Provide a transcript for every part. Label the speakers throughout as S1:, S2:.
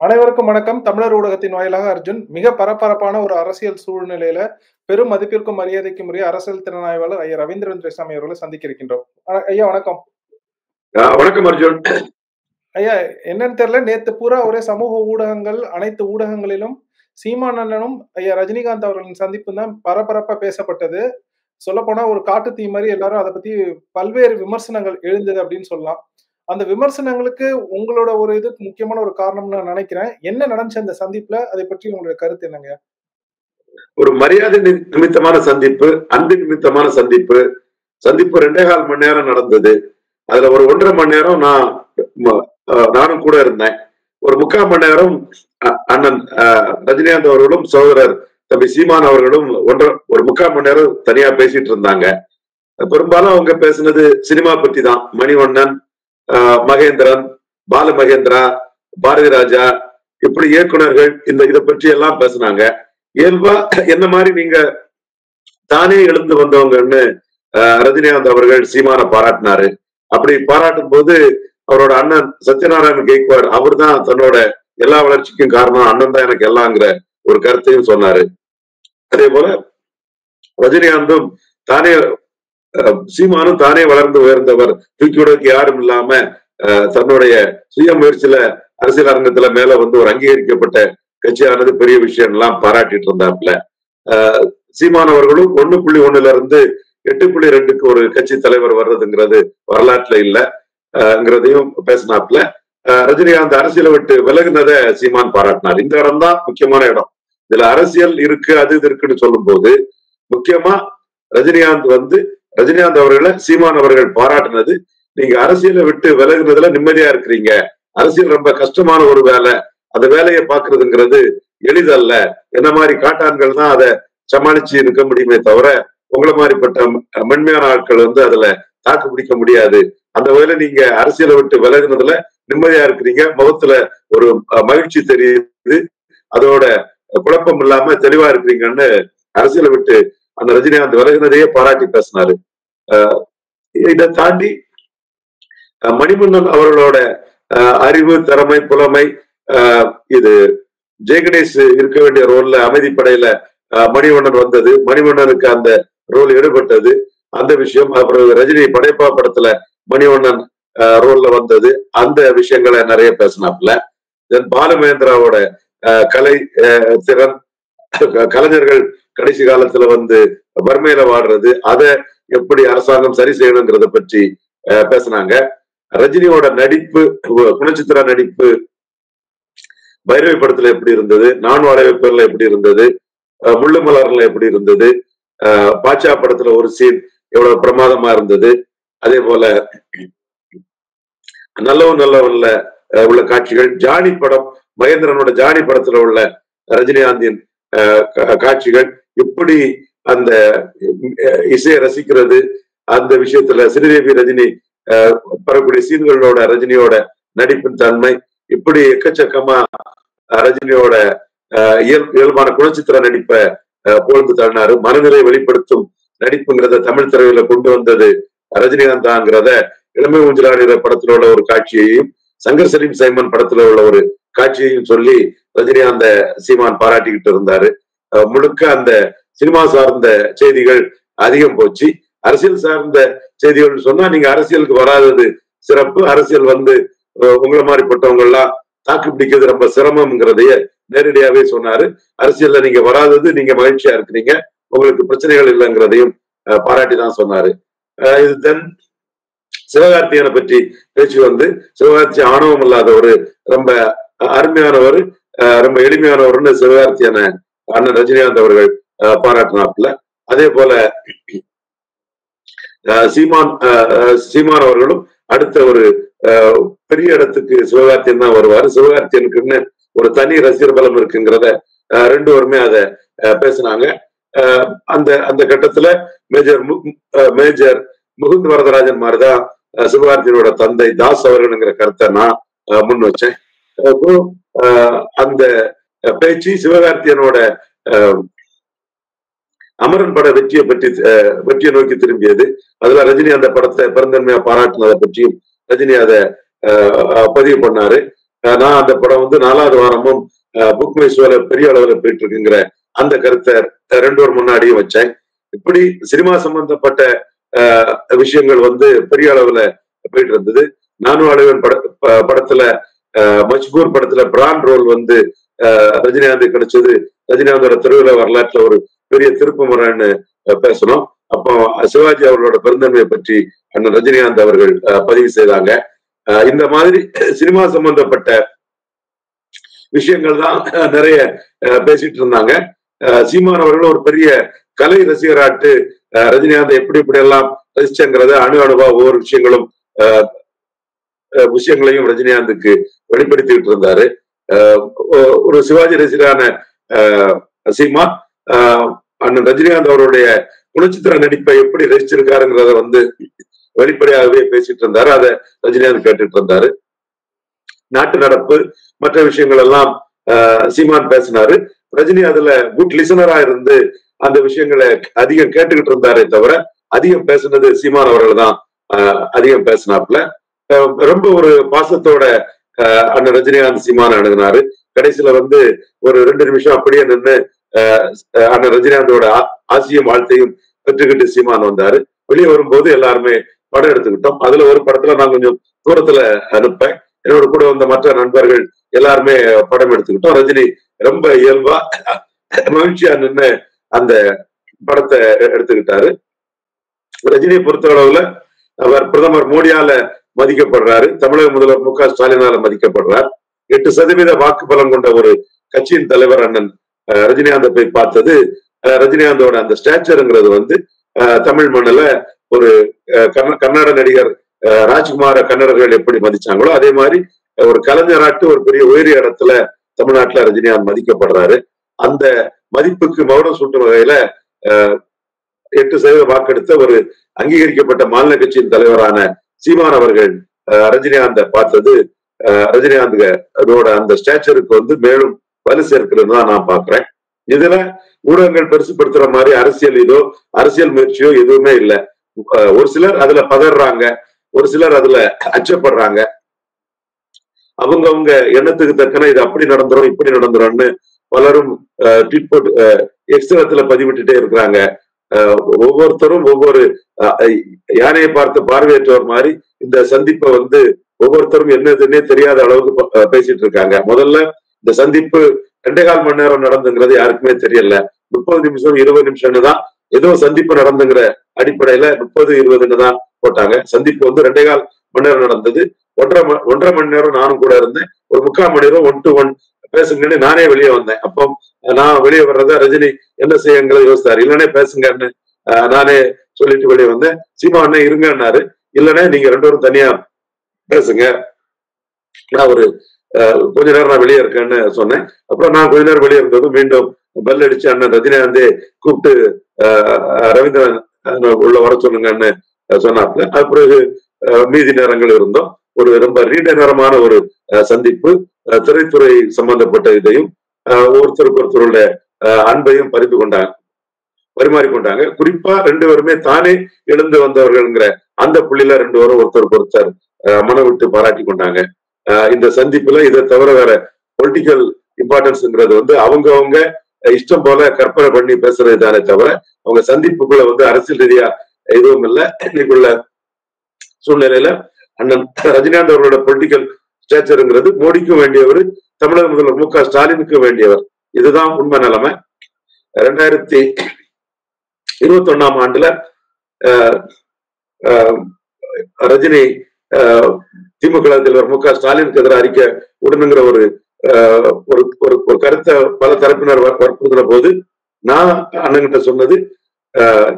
S1: அனைவருக்கும் வணக்கம். தமிழர் ஊடகத்தின் வாயிலாக அர்ஜுன். மிக பரபரப்பான ஒரு அரசியல் சூழ்நிலையில பெரும் மதிப்பிற்கும் மரியாதைக்கும் உரிய அரசியல் திறனாய்வாளர் ஐயா ரவீந்திரன் துரைசாமி அவர்களை சந்திக்க இருக்கின்றோம். ஐயா வணக்கம்.
S2: வணக்கம் அர்ஜுன்.
S1: ஐயா என்னன்னு தெரியல, நேத்து பூரா ஒரே சமூக ஊடகங்கள், அனைத்து ஊடகங்களிலும் சீமான் அண்ணனும் ஐயா ரஜினிகாந்த் அவர்களின் சந்திப்பு தான் பரபரப்பா பேசப்பட்டது. சொல்ல போனா ஒரு காட்டு தீ மாதிரி எல்லாரும் அதை பத்தி பல்வேறு விமர்சனங்கள் எழுந்தது அப்படின்னு சொல்லலாம். அந்த விமர்சனங்களுக்கு உங்களோட ஒரு இது முக்கியமான ஒரு காரணம்னு நான் நினைக்கிறேன். என்ன நடந்துச்சு அந்த சந்திப்புல, அதை பற்றி உங்களுடைய கருத்து என்னங்க?
S2: ஒரு மரியாதை நிமித்தமான சந்திப்பு, அன்பு நிமித்தமான சந்திப்பு 2.25 மணி நேரம் நடந்தது. அதுல ஒரு 1.5 மணி நேரம் நானும் கூட இருந்தேன். ஒரு 3/4 மணி நேரம் அண்ணன் ரஜினிகாந்த் அவர்களும் சகோதரர் தம்பி சீமான் அவர்களும் ஒரு 3/4 மணி நேரம் தனியா பேசிட்டு இருந்தாங்க. பெரும்பாலும் அவங்க பேசினது சினிமா பத்தி தான். மணிவண்ணன், மகேந்திரன், பாலு மகேந்திரா, பாரதி ராஜா, இப்படி இயக்குனர்கள் இதை பற்றி எல்லாம் பேசினாங்க. இயல்பா என்ன மாதிரி நீங்க தானே எழுந்து வந்தவங்கன்னு ரஜினிகாந்த் அவர்கள் சீமான பாராட்டினாரு. அப்படி பாராட்டும் போது அவரோட அண்ணன் சத்யநாராயண கெய்க்வாட் அவர் தான் தன்னோட எல்லா வளர்ச்சிக்கும் காரணம், அண்ணன் தான் எனக்கு எல்லாங்கிற ஒரு கருத்தையும் சொன்னாரு. அதே போல ரஜினிகாந்தும் தானே சீமானும் தானே வளர்ந்து உயர்ந்தவர், தூக்கி விடக்கு யாரும் இல்லாம தன்னுடைய சுய முயற்சியில அரசியல் அரங்கத்துல மேல வந்து ஒரு அங்கீகரிக்கப்பட்ட கட்சியானது பெரிய விஷயம் எல்லாம் பாராட்டிட்டு இருந்தாப்புல. சீமான் அவர்களும் 1.1 இருந்து 8.2க்கு ஒரு கட்சி தலைவர் வர்றதுங்கிறது வரலாற்றுல இல்லங்கிறதையும் பேசினாப்புல. ரஜினிகாந்த் அரசியலை விட்டு விலகுனதை சீமான் பாராட்டினார். இந்த இடம் தான் முக்கியமான இடம். இதுல அரசியல் இருக்கு அது இது இருக்குன்னு சொல்லும் போது முக்கியமா ரஜினிகாந்த் அவர்களை சீமான் அவர்கள் பாராட்டினது, நீங்க அரசியலை விட்டு விலகுனதுல நிம்மதியா இருக்கிறீங்க. அரசியல் ரொம்ப கஷ்டமான ஒரு வேலை, அந்த வேலையை பாக்குறதுங்கிறது எளிதல்ல. என்ன மாதிரி காட்டான்கள் தான் அதை சமாளிச்சு இருக்க முடியுமே தவிர உங்களை மாதிரிப்பட்ட மென்மையான ஆட்கள் வந்து அதுல தாக்கு பிடிக்க முடியாது. அந்த வகையில நீங்க அரசியலை விட்டு விலகுனதுல நிம்மதியா இருக்கிறீங்க, முகத்துல ஒரு மகிழ்ச்சி தெரியுது, அதோட குழப்பம் இல்லாம தெளிவா இருக்கிறீங்கன்னு அரசியலை விட்டு அந்த ரஜினிகாந்த் விலகுனதையே பாராட்டி பேசினாரு. இதை தாண்டி மணிவண்ணன் அவர்களோட அறிவு, திறமை, புலமை, இது ஜெயகணேஷ் இருக்க வேண்டிய ரோல்ல அமைதிப்படையில மணிவண்ணன் வந்தது, மணிவண்ணனுக்கு அந்த ரோல் எடுபட்டது, அந்த விஷயம். அப்புறம் ரஜினி படைப்பா படத்துல மணிவண்ணன் ரோல்ல வந்தது, அந்த விஷயங்களை நிறைய பேசினாப்புல. தென் பாலு மகேந்திராவோட கலை திறன், கலைஞர்கள் கடைசி காலத்துல வந்து வறுமையில வாடுறது, அதை எப்படி அரசாங்கம் சரி செய்யணுங்கிறத பற்றி பேசினாங்க. ரஜினியோட நடிப்பு, குணச்சித்திர நடிப்பு பைரவி படத்துல எப்படி இருந்தது, நான் வாழ வைப்பர்ல எப்படி இருந்தது, முள்ளு மலர்ல எப்படி இருந்தது, பாட்சா படத்துல ஒரு சீன் எவ்வளவு பிரமாதமா இருந்தது, அதே போல நல்லவன்ல உள்ள காட்சிகள், ஜானி படம் மகேந்திரனோட ஜானி படத்துல உள்ள ரஜினிகாந்தின் காட்சிகள், இப்படி அந்த இசையை ரசிக்கிறது, அந்த விஷயத்துல ஸ்ரீதேவி ரஜினி பெறக்கூடிய சீன்களோட ரஜினியோட நடிப்பின் தன்மை, இப்படி எக்கச்சக்கமா ரஜினியோட இயல்பான குணச்சித்திர நடிப்பை புகழ்ந்து தள்ளினாரு. மனநிலை வெளிப்படுத்தும் நடிப்புங்கிறத தமிழ் திரையில கொண்டு வந்தது ரஜினிகாந்த் தாங்கிறத இளமை ஊஞ்சலாடுகிற படத்துல உள்ள ஒரு காட்சியையும், சங்கர் சலீம் சைமன் படத்துல உள்ள ஒரு காட்சியையும் சொல்லி ரஜினிகாந்த சீமான் பாராட்டிக்கிட்டு இருந்தாரு. முழுக்க அந்த சினிமா சார்ந்த செய்திகள் அதிகம் போச்சு. அரசியல் சார்ந்த செய்திகள் சொன்னா நீங்க அரசியலுக்கு வராதது சிறப்பு, அரசியல் வந்து உங்களை மாதிரிப்பட்டவங்க எல்லாம் தாக்கு பிடிக்கிறது ரொம்ப சிரமம்ங்கிறதையே நேரடியாவே சொன்னாரு. அரசியல்ல நீங்க வராதது நீங்க மகிழ்ச்சியா இருக்கிறீங்க, உங்களுக்கு பிரச்சனைகள் இல்லைங்கிறதையும் பாராட்டி தான் சொன்னாரு. இது தென் சிவகார்த்தியனை பற்றி பேச்சு வந்து, சிவகார்த்தி ஆணவம் இல்லாதவர், ரொம்ப அருமையானவர், ரொம்ப எளிமையானவர்னு சிவகார்த்தியனை அண்ணன் ரஜினிகாந்த் அவர்கள் பாராட்டினாப்புல. அதே போல சீமான் அவர்களும் அடுத்த ஒரு பெரிய இடத்துக்கு சிவகார்த்தியன் தான் வருவாரு, சிவகார்த்தியனுக்குன்னு ஒரு தனி ரசிகர் பலம் இருக்குங்கிறத ரெண்டு பேருமே அதை பேசினாங்க. அந்த கட்டத்துல மேஜர் முகுந்த் வரதராஜன் மாதிரிதான் சிவகார்த்தியனோட தந்தை தாஸ் அவர்கள்ங்கிற கருத்தை நான் முன் வச்சேன். அந்த பேச்சு சிவகார்த்தியனோட அமரன் பட வெற்றியை நோக்கி திரும்பியது. அதுல ரஜினி அந்த படத்தை பெருந்தன்மையா பாராட்டினதை பற்றியும் ரஜினி அதை பதிவு பண்ணாரு. நான் அந்த படம் வந்து 4வது வாரமும் புக் மை ஷோல பெரிய அளவுல போயிட்டு இருக்குங்கிற அந்த கருத்தை 2 வாரம் முன்னாடியும் வச்சேன். இப்படி சினிமா சம்பந்தப்பட்ட விஷயங்கள் வந்து பெரிய அளவுல போயிட்டு இருந்தது. நானும் அழுவன் படத்துல மஜ்பூர் படத்துல பிராண்ட் ரோல் வந்து ரஜினிகாந்த் கிடைச்சது ரஜினிகாந்தோட திருவிழா வரலாற்றுல ஒரு பெரிய திருப்பு முறைன்னு பேசணும். அப்போ சிவாஜி அவர்களோட பெருந்தன்மையை பற்றி அண்ணன் ரஜினிகாந்த் அவர்கள் பதிவு செய்தாங்க. இந்த மாதிரி சினிமா சம்பந்தப்பட்ட விஷயங்கள் தான் நிறைய பேசிட்டு இருந்தாங்க. சீமான் அவர்கள் ஒரு பெரிய கலை ரசிகராட்டு ரஜினிகாந்த் எப்படி இப்படி எல்லாம் ரசிச்சங்கிறத அணுவா ஒவ்வொரு விஷயங்களையும் ரஜினிகாந்துக்கு வெளிப்படுத்திட்டு இருந்தாரு. ஒரு சிவாஜி ரசிகரான சீமான் அண்ணன் ரஜினிகாந்த் அவருடைய குணச்சித்திர நடிப்பை எப்படி ரசிச்சிருக்காருங்கிறத வந்து வெளிப்படையாகவே பேசிட்டு இருந்தாரு. அதை ரஜினிகாந்த் கேட்டுட்டு இருந்தாரு. நாட்டு நடப்பு மற்ற விஷயங்கள் எல்லாம் சீமான் பேசினாரு. ரஜினி அதுல குட் லிசனரா இருந்து அந்த விஷயங்களை அதிகம் கேட்டுக்கிட்டு இருந்தாரே தவிர அதிகம் பேசுனது சீமான் அவர்கள் தான் அதிகம் பேசினாப்புல. ரொம்ப ஒரு பாசத்தோட அண்ணன் ரஜினிகாந்த் சீமான் அணுகினாரு. கடைசியில வந்து ஒரு 2 நிமிஷம் அப்படியே நின்று அண்ணன் ரஜினிகாந்தோட ஆசியும் வாழ்த்தையும் பெற்றுக்கிட்டு சீமான் வந்தாரு. வெளியே வரும்போது எல்லாருமே படம் எடுத்துக்கிட்டோம். அதுல ஒரு படத்துல நான் கொஞ்சம் தூரத்துல அனுப்பேன். என்னோட கூட வந்த மற்ற நண்பர்கள் எல்லாருமே படம் எடுத்துக்கிட்டோம். ரஜினி ரொம்ப இயல்பா மகிழ்ச்சியா நின்று அந்த படத்தை எடுத்துக்கிட்டாரு. ரஜினியை பொறுத்தளவுல அவர் பிரதமர் மோடியால மதிக்கப்படுறாரு. தமிழக முதல்வர் மு க ஸ்டாலினால மதிக்கப்படுறார். 8% வாக்கு பலம் கொண்ட ஒரு கட்சியின் தலைவர் அண்ணன் ரஜினிகாந்தை போய் பார்த்தது ரஜினிகாந்தோட அந்த ஸ்டேச்சருங்கிறது வந்து தமிழ் மண்ணில ஒரு கன்னட நடிகர் ராஜ்குமார கன்னடர்கள் எப்படி மதிச்சாங்களோ அதே மாதிரி ஒரு கலைஞராட்டு ஒரு பெரிய உயரிய இடத்துல தமிழ்நாட்டுல ரஜினிகாந்த் மதிக்கப்படுறாரு. அந்த மதிப்புக்கு மகுடம் சூட்டும் வகையில 8% வாக்கெடுத்த ஒரு அங்கீகரிக்கப்பட்ட மாநில கட்சியின் தலைவரான சீமான் அவர்கள் ரஜினிகாந்தை பார்த்தது ரஜினிகாந்தோட அந்த ஸ்டேச்சருக்கு வந்து மேலும் வலு சேர்க்கிறதுன்னு தான் நான் பாக்குறேன். இதுல ஊடகங்கள் பெருசுப்படுத்துற மாதிரி அரசியல் முயற்சியோ எதுவுமே இல்லை. ஒரு சிலர் அதுல பதறாங்க, ஒரு சிலர் அதுல அச்சப்படுறாங்க. அவங்க எண்ணத்துக்கு தக்கன இது அப்படி நடந்துரும் இப்படி நடந்துரும்னு பலரும் ட்வீட் போட்டு எக்ஸ்தலத்துல பதிவிட்டுட்டே இருக்கிறாங்க. ஒவ்வொருத்தரும் ஒவ்வொரு யானையை பார்த்து பார்வையற்றவர் மாதிரி இந்த சந்திப்பை வந்து ஒவ்வொருத்தரும் என்னதுன்னே தெரியாத அளவுக்கு பேசிட்டு இருக்காங்க. முதல்ல இந்த சந்திப்பு 2.25 மணி நேரம் நடந்துங்கிறது யாருக்குமே தெரியல. 30 நிமிஷம் 20 நிமிஷம்னு தான் ஏதோ சந்திப்பு நடந்துங்கிற அடிப்படையில 30-20ன்னு தான் போட்டாங்க. சந்திப்பு வந்து 2.25 மணி நேரம் நடந்தது. 1.5 மணி நேரம் நானும் கூட இருந்தேன். ஒரு 3/4 மணி நேரம் 1 to 1 பேசுங்கன்னு நானே வெளியே வந்தேன். அப்போ நான் வெளியே வர்றத ரஜினி என்ன செய்யுங்கிறத யோசித்தாரு. இல்லனே பேசுங்கன்னு நானே சொல்லிட்டு வெளியே வந்தேன். சீமா அண்ணன் இருங்கன்னாரு. இல்லனே நீங்க 2 பேரும் தனியா பேசுங்க, நான் ஒரு கொஞ்ச நேரம் நான் வெளியே இருக்கேன்னு சொன்னேன். அப்புறம் நான் கொஞ்ச நேரம் வெளியே இருந்ததும் மீண்டும் பெல் அடிச்சு அண்ணன் ரஜினிகாந்தே கூப்பிட்டு ரவீந்திரன் உள்ள வர சொல்லுங்கன்னு சொன்னாப்ல. அது பிறகு மீதி நேரங்கள் இருந்தோம். ஒரு ரொம்ப நீண்ட நேரமான ஒரு சந்திப்பு. திரைத்துறை சம்பந்தப்பட்ட இதையும் ஒருத்தருடைய அன்பையும் பரிமாறிக்கொண்டாங்க. குறிப்பா 2 பேருமே தானே எழுந்து வந்தவர்கள்ங்கிற அந்த புள்ளியில 2 பேரும் ஒருத்தர் மனம் விட்டு பாராட்டி கொண்டாங்க. இந்த சந்திப்புல இதை தவிர வேற பொலிட்டிக்கல் இம்பார்ட்டன்ஸ்ங்கிறது வந்து அவங்க இஷ்டம் போல கற்பனை பண்ணி பேசுறது தானே தவிர அவங்க சந்திப்புக்குள்ள வந்து அரசியல் ரீதியா எதுவும் இல்லை. இன்னைக்குள்ள சூழ்நிலையில அண்ணன் ரஜினிகாந்த் அவர்களோட பொலிட்டிக்கல் ஸ்டேச்சருங்கிறது மோடிக்கும் வேண்டியவர், தமிழக முதல்வர் மு க ஸ்டாலினுக்கும் வேண்டியவர். இதுதான் உண்மை நிலைமை. 2021ஆம் ஆண்டுல ரஜினி திமுக தலைவர் மு க ஸ்டாலினுக்கு எதிராக அறிக்கை விடணுங்கிற ஒரு கருத்தை பல தரப்பினர் வற்புறுத்தின போது நான் அண்ணன்கிட்ட சொன்னது,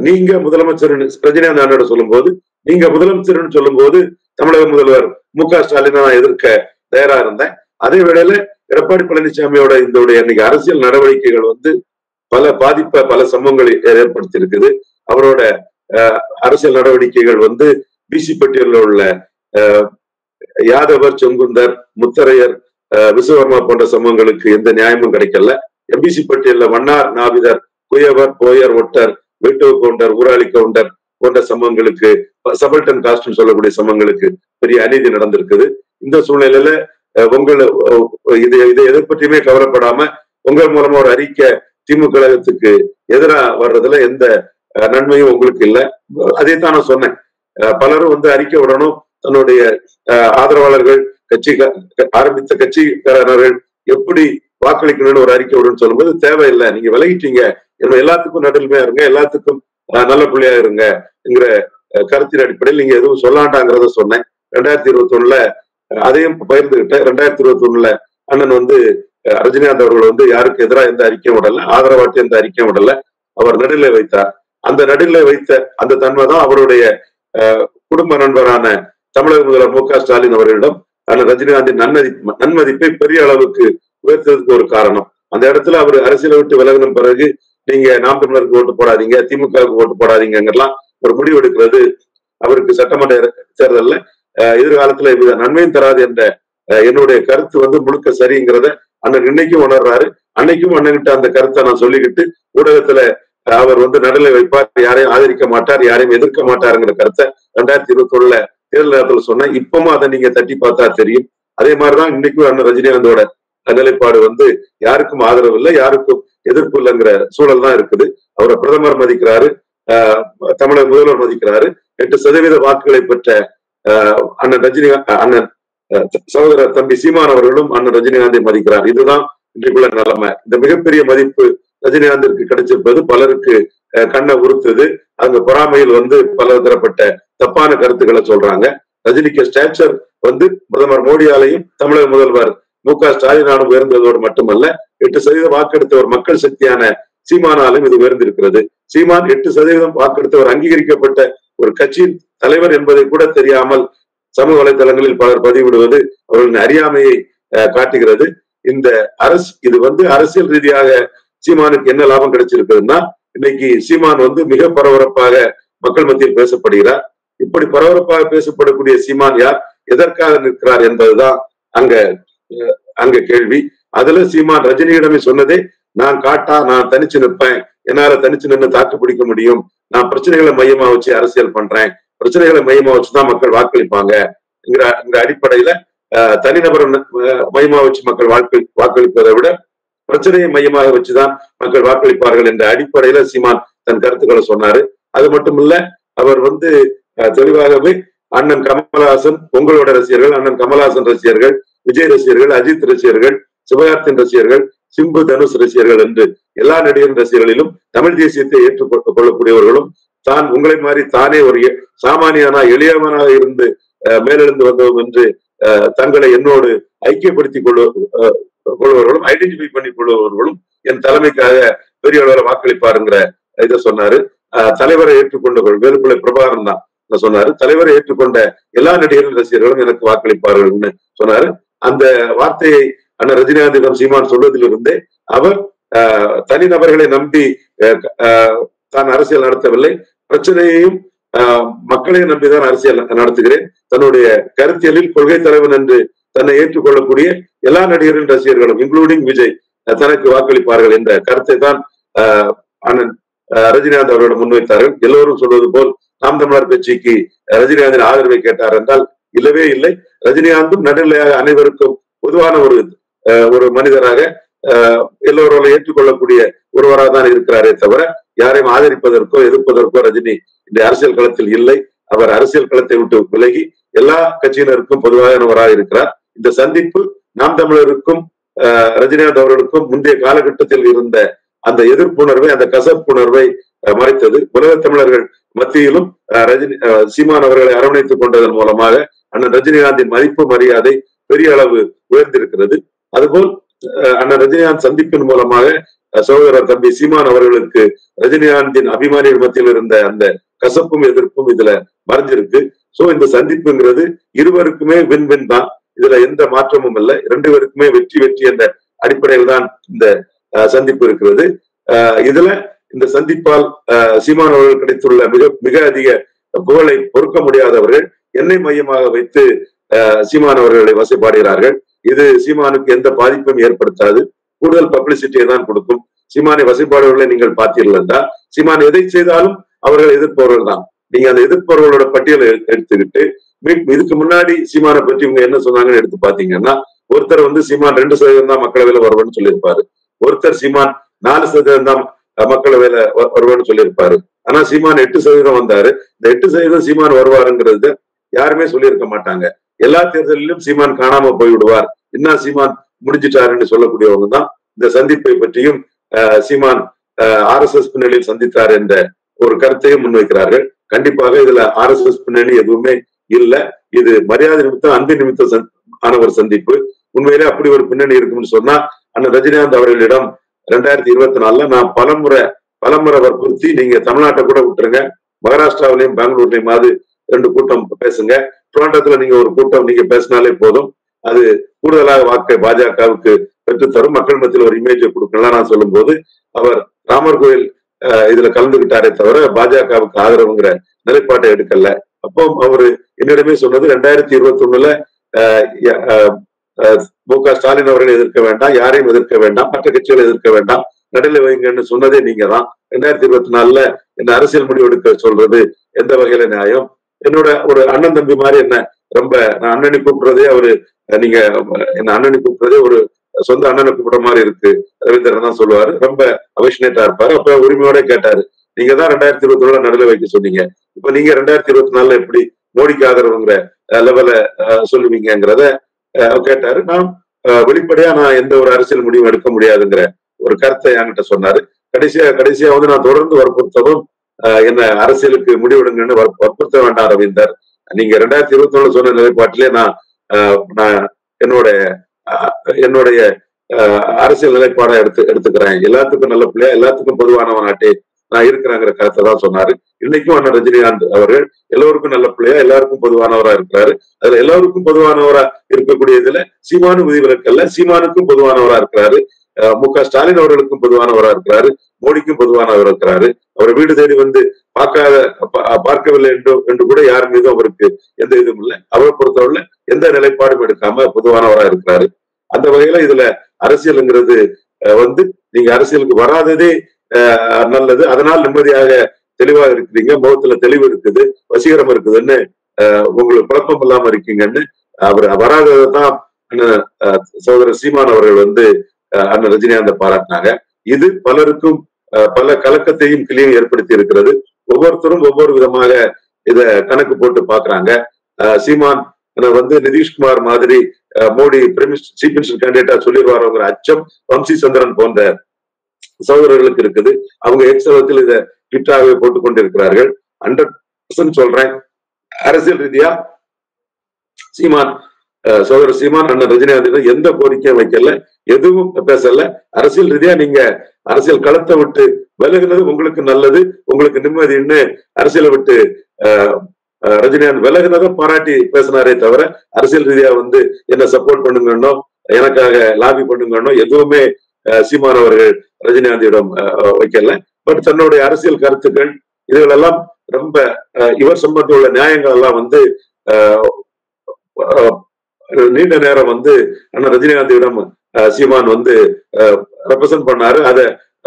S2: நீங்க முதலமைச்சர் ரஜினிகாந்த் அண்ணன் சொல்லும் போது நீங்க முதலமைச்சர்னு சொல்லும் போது தமிழக முதல்வர் மு க ஸ்டாலினை நான் எதிர்க்க தயாரா இருந்தேன். அதே வேளையில எடப்பாடி பழனிசாமியோட இந்த இன்னைக்கு அரசியல் நடவடிக்கைகள் வந்து பல பாதிப்பை பல சம்பவங்களை ஏற்படுத்தி இருக்குது. அவரோட அரசியல் நடவடிக்கைகள் வந்து பிசி பட்டியலில் உள்ள யாதவர், செங்குந்தர், முத்தரையர், விஸ்வகர்மா போன்ற சமூகங்களுக்கு எந்த நியாயமும் கிடைக்கல. எம்பிசி பட்டியல்ல மன்னார், நாவிதர், குயவர், போயர், ஒட்டர், வீட்டு கவுண்டர், ஊராளி கவுண்டர் போன்ற சமூகங்களுக்கு, சபல்டன் காஸ்ட்னு சொல்லக்கூடிய சமூகங்களுக்கு பெரிய அநீதி நடந்திருக்குது. இந்த சூழ்நிலையில உங்களை இதை எதை பற்றியுமே கவலைப்படாம உங்கள் மூலமா ஒரு அறிக்கை திமுக கழகத்துக்கு எதிராக வர்றதுல எந்த நன்மையும் உங்களுக்கு இல்லை. அதைத்தான் நான் சொன்னேன். பலரும் வந்து அறிக்கை விடணும், தன்னுடைய ஆதரவாளர்கள் கட்சி ஆரம்பித்த கட்சிக்காரர்கள் எப்படி வாக்களிக்கணும்னு ஒரு அறிக்கை விடணும்னு சொல்லும்போது தேவையில்லை, நீங்க விலகிட்டீங்க, எல்லாத்துக்கும் நடுநிலைமையா இருங்க, எல்லாத்துக்கும் நல்ல பிள்ளையா இருங்கிற கருத்தின் அடிப்படையில் நீங்க எதுவும் சொல்லாண்டாங்கிறத சொன்னேன். 2021 அதையும் பகிர்ந்துகிட்ட. 2021 அண்ணன் வந்து ரஜினிகாந்த் அவர்கள் வந்து யாருக்கு எதிராக எந்த அறிக்கையும் விடல, ஆதரவாட்டு எந்த அறிக்கையும் விடல, அவர் நடுநிலை வைத்தார். அந்த நடுநிலை வைத்த அந்த தன்மை தான் அவருடைய குடும்ப நண்பரான தமிழக முதல்வர் மு.க. ஸ்டாலின் அவர்களிடம் அண்ணன் ரஜினிகாந்தின் நன்மதிப்பை பெரிய அளவுக்கு உயர்த்ததுக்கு ஒரு காரணம். அந்த இடத்துல அவர் அரசியலை விட்டு விலகின பிறகு நீங்க நாம் தமிழருக்கு ஓட்டு போடாதீங்க, திமுகவுக்கு ஓட்டு போடாதீங்கலாம் ஒரு முடிவு எடுக்கிறது அவருக்கு சட்டமன்ற தேர்தலில் எதிர்காலத்துல இது நன்மையும் தராது என்ற என்னுடைய கருத்து வந்து முழுக்க சரிங்கிறத அண்ணன் இன்னைக்கும் உணர்றாரு. அன்னைக்கும் அண்ணன்கிட்ட அந்த கருத்தை நான் சொல்லிக்கிட்டு ஊடகத்துல அவர் வந்து நடுநிலை வைப்பார், யாரையும் ஆதரிக்க மாட்டார், யாரையும் எதிர்க்க மாட்டாருங்கிற கருத்தை 2021 தேர்தல் நேரத்தில் சொன்னேன். இப்பவும் அதை நீங்க தட்டி பார்த்தா தெரியும். அதே மாதிரிதான் இன்னைக்கும் அண்ணன் ரஜினிகாந்தோட நிலைப்பாடு வந்து யாருக்கும் ஆதரவு இல்லை, யாருக்கும் எதிர்ப்பு இல்லைங்கிற சூழல் தான் இருக்குது. அவரை பிரதமர் மதிக்கிறாரு, தமிழக முதல்வர் மதிக்கிறாரு. 8% வாக்குகளை பெற்ற அண்ணன் அண்ணன் சகோதரர் தம்பி சீமான் அவர்களும் அண்ணன் ரஜினிகாந்தை மதிக்கிறார். இதுதான் இன்றைக்குள்ள நிலைமை. இந்த மிகப்பெரிய மதிப்பு ரஜினிகாந்திற்கு கிடைச்சிருப்பது பலருக்கு கண்ணை உறுத்துது. அந்த பொறாமையில் வந்து பல தரப்பட்ட தப்பான கருத்துக்களை சொல்றாங்க. ரஜினிக்கு ஸ்டாச்சர் வந்து பிரதமர் மோடியாலையும் தமிழக முதல்வர் மு.க. ஸ்டாலினாலும் உயர்ந்ததோடு மட்டுமல்ல, 8% வாக்கெடுத்தவர் மக்கள் சக்தியான சீமானாலும் இது உயர்ந்திருக்கிறது. சீமான் 8% வாக்கெடுத்தவர் அங்கீகரிக்கப்பட்ட ஒரு கட்சியின் தலைவர் என்பதை கூட தெரியாமல் சமூக வலைதளங்களில் பலர் பதிவிடுவது அவர்களின் அறியாமையை காட்டுகிறது. இந்த இது வந்து அரசியல் ரீதியாக சீமானுக்கு என்ன லாபம் கிடைச்சிருக்குதுன்னா, இன்னைக்கு சீமான் வந்து மிக பரபரப்பாக மக்கள் மத்தியில் பேசப்படுகிறார். இப்படி பரபரப்பாக பேசப்படக்கூடிய சீமான் யார், எதற்காக நிற்கிறார் என்பதுதான் அங்க கேள்வி. அதுல சீமான் ரஜினியிடமே சொன்னதே, நான் தனிச்சு நிற்பேன், என்னால தனிச்சு நின்று தாக்கு பிடிக்க முடியும், நான் பிரச்சனைகளை மையமா வச்சு அரசியல் பண்றேன், பிரச்சனைகளை மையமா வச்சுதான் மக்கள் வாக்களிப்பாங்க அடிப்படையில தனிநபர் மையமா வச்சு மக்கள் வாக்களிப்பதை விட பிரச்சனையை மையமாக வச்சுதான் மக்கள் வாக்களிப்பார்கள் என்ற அடிப்படையில சீமான் தன் கருத்துக்களை சொன்னாரு. அது மட்டும் இல்ல, அவர் வந்து தெளிவாகவே அண்ணன் கமலஹாசன் உங்களோட ரசிகர்கள், அண்ணன் கமலஹாசன் ரசிகர்கள், விஜய் ரசிகர்கள், அஜித் ரசிகர்கள், சிவகார்த்தின் ரசிகர்கள், சிம்பு தனுஷ் ரசிகர்கள் என்று எல்லா நடிகர் ரசிகர்களிலும் தமிழ் தேசியத்தை ஏற்றுக்கொள்ளக்கூடியவர்களும் தான் உங்களை மாதிரி தானே ஒரு சாமானியனா எளியவனாக இருந்து மேலெழுந்து வந்தோம் என்று தங்களை என்னோடு ஐக்கியப்படுத்திக் கொள்பவர்களும் ஐடென்டிஃபை பண்ணிக் கொள்பவர்களும் என் தலைமைக்காக பெரிய அளவில் வாக்களிப்பாருங்கிற இதை சொன்னாரு. தலைவரை ஏற்றுக்கொண்டவர்கள் வேலுப்பிள்ளை பிரபாகரன் தான் சொன்னாரு. தலைவரை ஏற்றுக்கொண்ட எல்லா நடிகர்கள் ரசிகர்களும் எனக்கு வாக்களிப்பார்கள்னு சொன்னாரு. அந்த வார்த்தையை அண்ணன் ரஜினிகாந்திடம் சீமான் சொல்வதிலிருந்தே அவர் தனிநபர்களை நம்பி தான் அரசியல் நடத்தவில்லை, பிரச்சனையையும் மக்களையும் நம்பிதான் அரசியல் நடத்துகிறேன், தன்னுடைய கருத்தியலில் கொள்கை தலைவன் என்று தன்னை ஏற்றுக்கொள்ளக்கூடிய எல்லா நடிகரின் ரசிகர்களும் இன்க்ளூடிங் விஜய் தனக்கு வாக்களிப்பார்கள் என்ற கருத்தை தான் அண்ணன் ரஜினிகாந்த் அவர்களிடம் முன்வைத்தார்கள். எல்லோரும் சொல்வது போல் நாம் தமிழர் கட்சிக்கு ரஜினிகாந்தின் ஆதரவை கேட்டார் என்றால் இல்லவே இல்லை. ரஜினிகாந்தும் நடுநிலையாக அனைவருக்கும் பொதுவான ஒரு மனிதராக எல்லோரால் ஏற்றுக்கொள்ளக்கூடிய ஒருவராக தான் இருக்கிறாரே தவிர யாரையும் ஆதரிப்பதற்கோ எதிர்ப்பதற்கோ ரஜினி இந்த அரசியல் களத்தில் இல்லை. அவர் அரசியல் களத்தை விட்டு விலகி எல்லா கட்சியினருக்கும் பொதுவானவராக இருக்கிறார். இந்த சந்திப்பு நாம் தமிழருக்கும் ரஜினிகாந்த் அவர்களுக்கும் முந்தைய காலகட்டத்தில் இருந்த அந்த எதிர்ப்புணர்வை, அந்த கசப்புணர்வை மறைத்தது. உலக தமிழர்கள் மத்தியிலும் சீமான் அவர்களை அரவணைத்துக் கொண்டதன் மூலமாக அண்ணன் ரஜினிகாந்தின் மதிப்பு மரியாதை பெரிய அளவு உயர்ந்திருக்கிறது. அதுபோல் அண்ணன் ரஜினிகாந்த் சந்திப்பின் மூலமாக சகோதரர் தம்பி சீமான் அவர்களுக்கு ரஜினிகாந்தின் அபிமானிகள் மத்தியில் இருந்த அந்த கசப்பும் எதிர்ப்பும் இதுல மறைஞ்சிருக்கு. சோ இந்த சந்திப்புங்கிறது இருவருக்குமே வின் வின் தான், இதுல எந்த மாற்றமும் இல்லை. இரண்டு பேருக்குமே வெற்றி என்ற அடிப்படையில் தான் இந்த சந்திப்பு இருக்கிறது. இதுல இந்த சந்திப்பால் சீமான் அவர்கள் கிடைத்துள்ள மிக அதிக புகழை பொறுக்க முடியாதவர்கள் என்னை மையமாக வைத்து சீமான் அவர்களை வசைப்பாடுகிறார்கள். இது சீமானுக்கு எந்த பாதிப்பும் ஏற்படுத்தாது, கூடுதல் பப்ளிசிட்டியை தான் கொடுக்கும். சீமானை வசைப்பாடுகளை நீங்கள் பார்த்தீர்கள் என்றால் சீமான் எதை செய்தாலும் அவர்கள் எதிர்ப்பவர்கள் தான். நீங்க அந்த எதிர்ப்பவர்களோட பட்டியலை எடுத்துக்கிட்டு இதுக்கு முன்னாடி சீமானை பற்றி இவங்க என்ன சொன்னாங்கன்னு எடுத்து பாத்தீங்கன்னா, ஒருத்தர் வந்து சீமான் 2% தான் மக்களவையில வருவேன்னு சொல்லியிருப்பாரு. ஒருத்தர் சீமான் 4% தான் மக்களவையில வருவேன்னு சொல்லியிருப்பாரு. ஆனா சீமான் 8% வந்தாரு. இந்த 8% சீமான் வருவாருங்கிறது யாருமே சொல்லியிருக்க மாட்டாங்க. எல்லா தேர்தலிலும் சீமான் காணாம போய்விடுவார், இன்னும் சீமான் முடிஞ்சிட்டாருன்னு சொல்லக்கூடியவங்க தான் இந்த சந்திப்பை பற்றியும் சீமான் RSS பின்னணியில் சந்தித்தார் என்ற ஒரு கருத்தையும் முன்வைக்கிறார்கள். கண்டிப்பாக இதுல RSS பின்னணி எதுவுமே இல்ல. இது மரியாதை நிமித்தம், அன்பு நிமித்தம் ஆன ஒரு சந்திப்பு. உண்மையிலே அப்படி ஒரு பின்னணி இருக்கும்னு சொன்னா அண்ணன் ரஜினிகாந்த் அவர்களிடம் 2024 நான் பலமுறை வற்புறுத்தி, நீங்க தமிழ்நாட்டை கூட விட்டுருங்க, மகாராஷ்டிராவிலையும் பெங்களூர்லயுமாவது 2 கூட்டம் பேசுங்க, டொரண்டோத்துல நீங்க ஒரு கூட்டம் நீங்க பேசினாலே போதும், அது கூடுதலாக வாக்கை பாஜகவுக்கு பெற்றுத்தரும், மக்கள் மத்தியில் ஒரு இமேஜை கொடுக்கலாம் நான் சொல்லும் போது அவர் ராமர் கோயில் இதுல கலந்துகிட்டாரே தவிர பாஜகவுக்கு ஆதரவுங்கிற நிலைப்பாட்டை எடுக்கல. அப்போ அவரு என்னிடமே சொன்னது 2021 மு.க. ஸ்டாலின் அவர்களை எதிர்க்க வேண்டாம், யாரையும் எதிர்க்க வேண்டாம், மற்ற கட்சிகளை எதிர்க்க வேண்டாம், நடுநிலை வைங்கன்னு சொன்னதே நீங்க தான். 2024 என்ன அரசியல் முடிவு எடுக்க சொல்றது எந்த வகையில நியாயம்? என்னோட ஒரு அண்ணன் தம்பி மாதிரி என்ன ரொம்ப நான் அண்ணனை கூப்பிடுறதே அவரு, நீங்க என்ன அண்ணனை கூப்பிடுறதே ஒரு சொந்த அண்ணனை கூப்பிடுற மாதிரி இருக்கு ரவீந்திரன் தான் சொல்லுவாரு. ரொம்ப அபிஷனேட்டா இருப்பாரு. அப்ப உரிமையோட கேட்டாரு, நீங்க தான் 2021 நடுநிலை வைக்க சொன்னீங்க, இப்ப நீங்க 2024 எப்படி மோடிக்கு ஆதரவுங்கிற லெவல சொல்லுவீங்கிறத கேட்டாரு. நான் வெளிப்படையா நான் எந்த ஒரு அரசியல் முடிவும் எடுக்க முடியாதுங்கிற ஒரு கருத்தை என்கிட்ட சொன்னாரு. கடைசியா வந்து நான் தொடர்ந்து வற்புறுத்தவும் என்ன அரசியலுக்கு முடிவெடுங்கன்னு வற்புறுத்த வேண்டாம் ரவீந்தர், நீங்க 2021 சொன்ன நிலைப்பாட்டிலே நான் என்னுடைய அரசியல் நிலைப்பாடை எடுத்துக்கிறேன், எல்லாத்துக்கும் நல்ல பிள்ளையா எல்லாத்துக்கும் பொதுவானவன் நாட்டே நான் இருக்கிறேங்கிற கருத்தை தான் சொன்னாரு. இன்னைக்கும் அண்ணன் ரஜினிகாந்த் அவர்கள் எல்லோருக்கும் நல்ல பிள்ளையா எல்லாருக்கும் பொதுவானவரா இருக்கிறாரு. அதுல எல்லோருக்கும் பொதுவானவரா இருக்கக்கூடிய இதுல சீமானு விதிவிலக்கல்ல, சீமானுக்கும் பொதுவானவரா இருக்கிறாரு, மு.க. ஸ்டாலின் அவர்களுக்கும் பொதுவானவரா இருக்கிறாரு, மோடிக்கும் பொதுவானவர் இருக்கிறாரு. அவரை வீடு தேடி வந்து பார்க்கவில்லை என்று கூட யார் மீதும் அவருக்கு எந்த இதுவும் இல்லை. அவரை பொறுத்தவரை எந்த நிலைப்பாடும் எடுக்காம பொதுவானவரா இருக்கிறாரு. அந்த வகையில இதுல அரசியல்ங்கிறது வந்து நீங்க அரசியலுக்கு வராததே நல்லது, அதனால் நிம்மதியாக தெளிவாக இருக்கிறீங்க, முகத்துல தெளிவு இருக்குது, வசீகரம் இருக்குதுன்னு உங்களுக்கு குழப்பம் இல்லாம இருக்கீங்கன்னு அவர் வராததான் சகோதரர் சீமான் அவர்கள் வந்து அண்ணன் ரஜினிகாந்தை பாராட்டினாங்க. இது பலருக்கும் பல கலக்கத்தையும் கிளியும் ஏற்படுத்தி இருக்கிறது. ஒவ்வொருத்தரும் ஒவ்வொரு விதமாக இத கணக்கு போட்டு பாக்குறாங்க. சீமான் வந்து நிதிஷ்குமார் மாதிரி மோடி சீஃப் மினிஸ்டர் கேண்டிடேட்டா சொல்லிடுவாருங்கிற அச்சம் வம்சி சந்திரன் போன்ற சகோதரர்களுக்கு இருக்குது. அவங்க எக்ஸலத்தில் இதை ட்விட்டாகவே போட்டுக் கொண்டிருக்கிறார்கள். 100% சொல்றேன், அரசியல் ரீதியா சீமான் சகோதரர் சீமான் அண்ணன் ரஜினிகாந்த் எந்த கோரிக்கையும் வைக்கல, எதுவும் பேசல. அரசியல் ரீதியா நீங்க அரசியல் களத்தை விட்டு விலகுனது உங்களுக்கு நல்லது, உங்களுக்கு நிம்மதின்னு அரசியலை விட்டு ரஜினிகாந்த் விலகுனதை பாராட்டி பேசினாரே தவிர அரசியல் ரீதியா வந்து என்ன சப்போர்ட் பண்ணுங்கன்னோ எனக்காக லாபி பண்ணுங்கன்னோ எதுவுமே சீமான் அவர்கள் ரஜினிகாந்தியிடம் வைக்கல. பட் தன்னுடைய அரசியல் கருத்துக்கள் இதுகளெல்லாம் ரொம்ப இவர் சம்பந்தம் உள்ள நியாயங்கள் எல்லாம் வந்து நீண்ட நேரம் வந்து அண்ணன் ரஜினிகாந்தியிடம் சீமான் வந்து ரெப்ரசன்ட் பண்ணாரு, அதை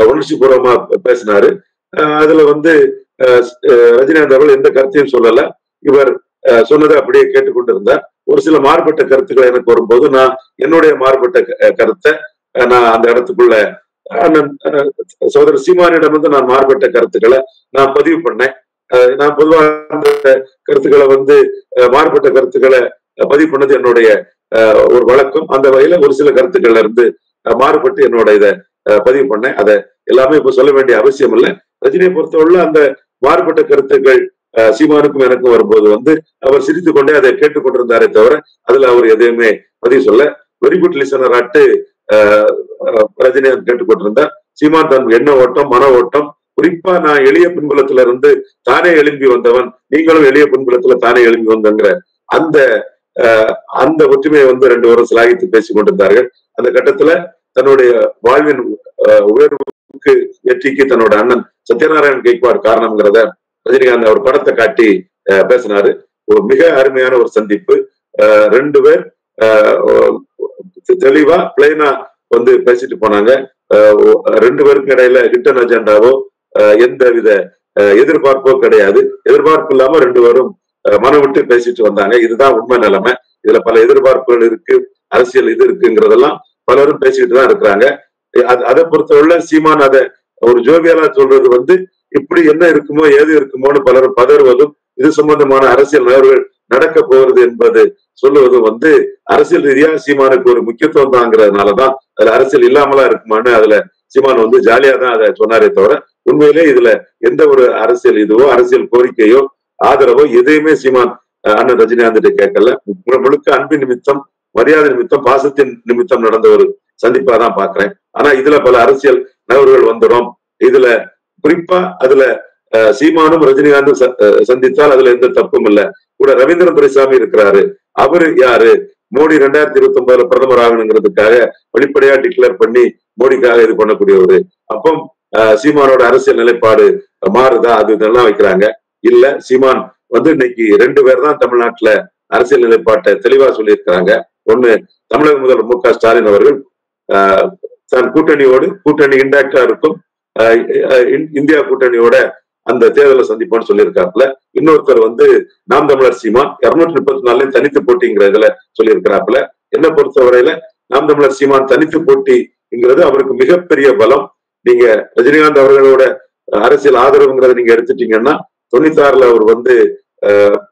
S2: உணர்ச்சி பூர்வமா பேசினாரு. அதுல வந்து ரஜினிகாந்த் அவர்கள் எந்த கருத்தையும் சொல்லல, இவர் சொன்னதை அப்படியே கேட்டுக்கொண்டிருந்தார். ஒரு சில மாறுபட்ட கருத்துக்கள் எனக்கு வரும்போது நான் என்னுடைய மாறுபட்ட கருத்தை நான் அந்த இடத்துக்குள்ள அண்ணன் சகோதரர் சீமானிடம் வந்து நான் மாறுபட்ட கருத்துக்களை நான் பதிவு பண்ணேன். நான் பொதுவாக அந்த கருத்துக்களை வந்து மாறுபட்ட கருத்துக்களை பதிவு பண்ணது என்னுடைய ஒரு வழக்கம். அந்த வகையில ஒரு சில கருத்துக்கள்ல இருந்து மாறுபட்டு என்னோட இதை பதிவு பண்ணேன். அதை எல்லாமே இப்ப சொல்ல வேண்டிய அவசியம் இல்லை. ரஜினியை பொறுத்தவரை அந்த மாறுபட்ட கருத்துக்கள் சீமானுக்கும் எனக்கும் வரும்போது வந்து அவர் சிரித்து கொண்டே அதை கேட்டுக்கொண்டிருந்தாரே தவிர அதுல அவர் எதையுமே பதிவு சொல்ல. வெரி குட் லிசனர் ஆட்டு ரஜினிகாந்த் கேட்டுக்கொண்டிருந்தார். சீமான் தன் எண்ண ஓட்டம் மன ஓட்டம், குறிப்பா நான் எளிய பின்புலத்துல இருந்து தானே எழும்பி வந்தவன், நீங்களும் எளிய பின்புலத்துல தானே எழும்பி வந்தங்கிற அந்த ஒற்றுமையை வந்து 2 பேரும் சிலாகித்து பேசிக் கொண்டிருந்தார்கள். அந்த கட்டத்துல தன்னுடைய வாழ்வின் உயர்வுக்கு வெற்றிக்கு தன்னோட அண்ணன் சத்யநாராயண் கெய்க்வாட் காரணம்ங்கிறத ரஜினிகாந்த் அவர் படத்தை காட்டி பேசினாரு. ஒரு மிக அருமையான ஒரு சந்திப்பு. 2 பேர் தெளிவா பிளைனா வந்து பேசிட்டு போனாங்க. 2 பேருக்கு இடையில ஹிட்டன் அஜெண்டாவோ எந்த வித எதிர்பார்ப்போ கிடையாது. எதிர்பார்ப்பு இல்லாம 2 பேரும் மனம் விட்டு பேசிட்டு வந்தாங்க. இதுதான் உண்மை நிலைமை. இதுல பல எதிர்பார்ப்புகள் இருக்கு, அரசியல் இது இருக்குங்கிறதெல்லாம் பலரும் பேசிக்கிட்டு தான் இருக்கிறாங்க. அதை பொறுத்தவரை சீமான் அதை ஒரு ஜோவியலா சொல்றது வந்து இப்படி என்ன இருக்குமோ ஏது இருக்குமோன்னு பலரும் பதறுவதும் இது சம்பந்தமான அரசியல் நகர்வுகள் நடக்க போகிறது என்பது சொல்லுவதும் வந்து அரசியல் ரீதியா சீமானுக்கு ஒரு முக்கியத்துவம் தாங்கிறதுனாலதான் அதுல அரசியல் இல்லாமலா இருக்குமான்னு அதுல சீமான் வந்து ஜாலியா தான் அதை சொன்னாரே தவிர உண்மையிலே இதுல எந்த ஒரு அரசியல் இதுவோ அரசியல் கோரிக்கையோ ஆதரவோ எதையுமே சீமான் அண்ணன் ரஜினிகாந்த் கேட்கல. முழுக்க அன்பின் நிமித்தம், மரியாதை நிமித்தம், பாசத்தின் நிமித்தம் நடந்த ஒரு சந்திப்பா தான் பாக்குறேன். ஆனா இதுல பல அரசியல் நகர்வுகள் வந்துடும். இதுல குறிப்பா அதுல சீமானும் ரஜினிகாந்தும் சந்தித்தால் அதுல எந்த தப்பும் இல்ல. கூட ரவீந்திரன் துரைசாமி இருக்கிறாரு. அவரு யாரு? மோடி 2029 பிரதமர் ஆகணுங்கிறதுக்காக வெளிப்படையா டிக்ளேர் பண்ணி மோடிக்காக இது பண்ணக்கூடியவரு. அப்போ சீமானோட அரசியல் நிலைப்பாடு மாறுதா? அது இதெல்லாம் வைக்கிறாங்க. இல்ல, சீமான் வந்து இன்னைக்கு 2 பேர் தான் தமிழ்நாட்டுல அரசியல் நிலைப்பாட்டை தெளிவா சொல்லியிருக்கிறாங்க. ஒண்ணு, தமிழக முதல்வர் மு க ஸ்டாலின் அவர்கள் தன் கூட்டணி இன்டாக்டா இருக்கும், இந்தியா கூட்டணியோட அந்த தேர்தலை சந்திப்போம்னு சொல்லியிருக்காப்புல. இன்னொருத்தர் வந்து நாம் தமிழர் சீமான் 234 தனித்து போட்டிங்கிற இதுல சொல்லியிருக்கிறாப்புல. என்ன பொறுத்தவரையில நாம் தமிழர் சீமான் தனித்து போட்டிங்கிறது அவருக்கு மிகப்பெரிய பலம். நீங்க ரஜினிகாந்த் அவர்களோட அரசியல் ஆதரவுங்கிறத நீங்க எடுத்துட்டீங்கன்னா 96 அவர் வந்து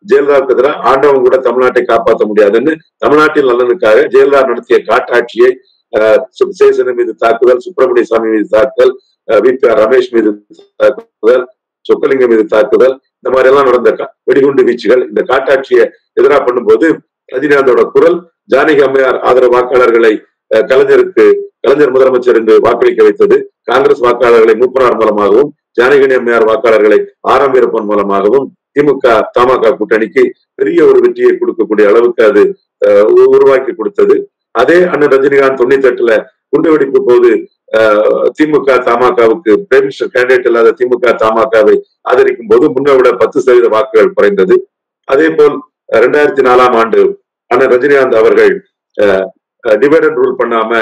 S2: ஜெயலலிதாவுக்கு எதிராக ஆண்டவன் கூட தமிழ்நாட்டை காப்பாற்ற முடியாதுன்னு தமிழ்நாட்டின் நலனுக்காக ஜெயலலிதா நடத்திய காட்டாட்சியை, சேசன் மீது தாக்குதல், சுப்பிரமணிய சாமி மீது தாக்குதல், வி.பி.ஆர். ரமேஷ் மீது தாக்குதல், சொக்கலிங்கம் மீது தாக்குதல், இந்த மாதிரி எல்லாம் நடந்த வெடிகுண்டு வீச்சுகள், இந்த காட்டாட்சியை எதிராக பண்ணும்போது ரஜினிகாந்தோட குரல் ஜானகி அம்மையார் ஆதரவு வாக்காளர்களை கலைஞர் முதலமைச்சர் என்று வாக்களிக்க வைத்தது. காங்கிரஸ் வாக்காளர்களை மூப்பனார் மூலமாகவும், ஜானகி அம்மையார் வாக்காளர்களை ஆர்.எம். வீரப்பன் மூலமாகவும் திமுக தமாக கூட்டணிக்கு பெரிய ஒரு வெற்றியை கொடுக்கக்கூடிய அளவுக்கு அது உருவாக்கி கொடுத்தது. அதே அண்ணன் ரஜினிகாந்த் 98 குண்டுவெடிப்பு போது திமுக தமாகவுக்கு பிரைம் மினிஸ்டர் கேண்டிடேட் இல்லாத திமுக தமாகவை ஆதரிக்கும் போது முன்னை விட 10% வாக்குகள் குறைந்தது. அதே போல் 2004 ஆண்டு அண்ணன் ரஜினிகாந்த் அவர்கள் டிவைட் அண்ட் ரூல் பண்ணாம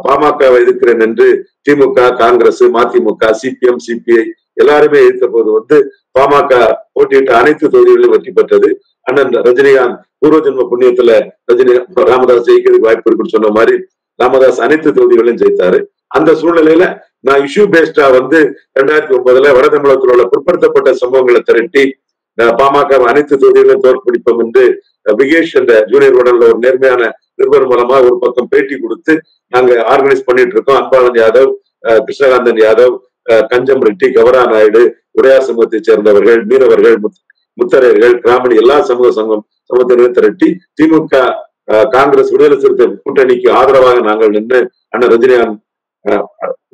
S2: பாமகவை எதிர்க்கிறேன் என்று திமுக, காங்கிரஸ், மதிமுக, சிபிஎம், சிபிஐ எல்லாருமே எதிர்த்த போது வந்து பாமக போட்டியிட்ட அனைத்து தொகுதிகளிலும் வெற்றி பெற்றது. அண்ணன் ரஜினிகாந்த் பூர்வ ஜென்ம புண்ணியத்துல ராமதாஸ் ஜெயிக்கிறதுக்கு வாய்ப்பு இருக்குன்னு சொன்ன மாதிரி ராமதாஸ் அனைத்து தொகுதிகளிலும் ஜெயித்தாரு. அந்த சூழ்நிலையில நான் இஷ்யூ பேஸ்டா வந்து 2009 வட தமிழகத்தில் உள்ள பிற்படுத்தப்பட்ட சம்பவங்களை திரட்டி பாமக அனைத்து தொகுதிகளிலும் தோற்கடிப்போம் என்று விகேஷ் என்ற ஜூனியர் உடல்ல ஒரு நேர்மையான நிருபர் மூலமா ஒரு பக்கம் பேட்டி கொடுத்து நாங்க ஆர்கனைஸ் பண்ணிட்டு இருக்கோம். அன்பானந்த் யாதவ், கிருஷ்ணகாந்தன் யாதவ், கஞ்சம் ரெட்டி, கவரா நாயுடு, உடையார் சமூகத்தை சேர்ந்தவர்கள், மீனவர்கள், முத்தரையர்கள், கிராமணி எல்லா சமூகத்தினரும் திரட்டி திமுக, காங்கிரஸ், விடுதலை சிறுத்தை கூட்டணிக்கு ஆதரவாக நாங்கள் நின்று அண்ணன் ரஜினிகாந்த்